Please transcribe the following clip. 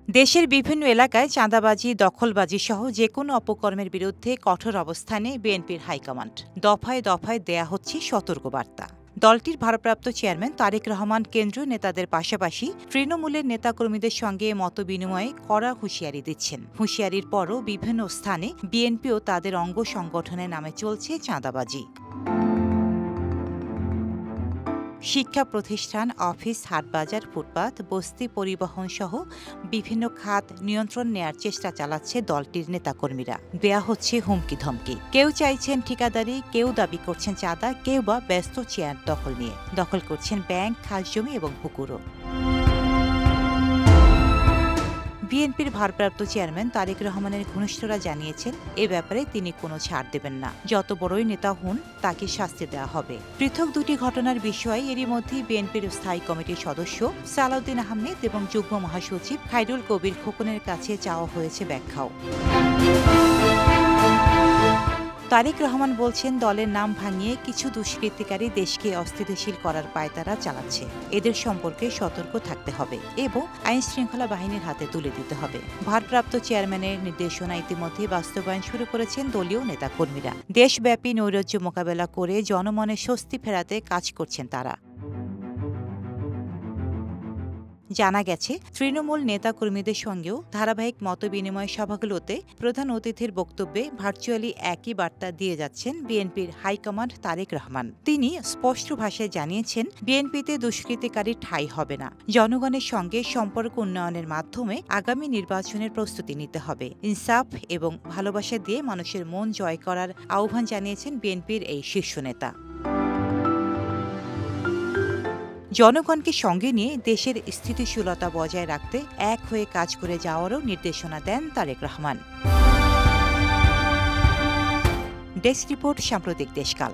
দেশের বিভিন্ন এলাকায় চাঁদাবাজি, দখলবাজি সহ যেকোনো অপকর্মের বিরুদ্ধে কঠোর অবস্থানে বিএনপির হাইকমান্ড। দফায় দফায় দেয়া হচ্ছে সতর্কবার্তা। দলটির ভারপ্রাপ্ত চেয়ারম্যান তারেক রহমান কেন্দ্রীয় নেতাদের পাশাপাশি তৃণমূলের নেতাকর্মীদের সঙ্গে মতবিনিময়ে কড়া হুঁশিয়ারি দিচ্ছেন। হুঁশিয়ারির পরও বিভিন্ন স্থানে বিএনপিও তাদের অঙ্গ সংগঠনের নামে চলছে চাঁদাবাজি। শিক্ষা প্রতিষ্ঠান, অফিস, হাটবাজার, ফুটপাত, বস্তি, পরিবহন সহ বিভিন্ন খাত নিয়ন্ত্রণ নেয়ার চেষ্টা চালাচ্ছে দলটির নেতাকর্মীরা। দেয়া হচ্ছে হুমকি ধমকি। কেউ চাইছেন ঠিকাদারি, কেউ দাবি করছেন চাঁদা, কেউ বা ব্যস্ত চেয়ার দখল নিয়ে। দখল করছেন ব্যাংক, খাসজমি এবং পুকুরও। বিএনপির ভারপ্রাপ্ত চেয়ারম্যান তারেক রহমানের ঘনিষ্ঠরা জানিয়েছেন, এ ব্যাপারে তিনি কোনো ছাড় দেবেন না। যত বড়ই নেতা হন, তাকে শাস্তি দেওয়া হবে। পৃথক দুটি ঘটনার বিষয়ে এরই মধ্যেই বিএনপির স্থায়ী কমিটির সদস্য সালাউদ্দিন আহমেদ এবং যুগ্ম মহাসচিব খায়রুল কবির খোকনের কাছে চাওয়া হয়েছে ব্যাখ্যাও। তারেক রহমান বলছেন, দলের নাম ভাঙিয়ে কিছু দুষ্কৃতিকারী দেশকে অস্থিতিশীল করার পায়তারা চালাচ্ছে। এদের সম্পর্কে সতর্ক থাকতে হবে এবং আইন শৃঙ্খলা বাহিনীর হাতে তুলে দিতে হবে। ভারপ্রাপ্ত চেয়ারম্যানের নির্দেশনা ইতিমধ্যে বাস্তবায়ন শুরু করেছেন দলীয় নেতাকর্মীরা। দেশব্যাপী নৈরাজ্য মোকাবেলা করে জনমনে স্বস্তি ফেরাতে কাজ করছেন তারা। জানা গেছে, তৃণমূল নেতাকর্মীদের সঙ্গেও ধারাবাহিক মতবিনিময় সভাগুলোতে প্রধান অতিথির বক্তব্যে ভার্চুয়ালি একই বার্তা দিয়ে যাচ্ছেন বিএনপির হাইকমান্ড তারেক রহমান। তিনি স্পষ্ট ভাষায় জানিয়েছেন, বিএনপিতে দুষ্কৃতিকারীর ঠাঁই হবে না। জনগণের সঙ্গে সম্পর্ক উন্নয়নের মাধ্যমে আগামী নির্বাচনের প্রস্তুতি নিতে হবে। ইনসাফ এবং ভালোবাসা দিয়ে মানুষের মন জয় করার আহ্বান জানিয়েছেন বিএনপির এই শীর্ষ নেতা। জনগণকে সঙ্গে নিয়ে দেশের স্থিতিশীলতা বজায় রাখতে এক হয়ে কাজ করে যাওয়ারও নির্দেশনা দেন তারেক রহমান। ডেস্ক রিপোর্ট, সাম্প্রতিক দেশকাল।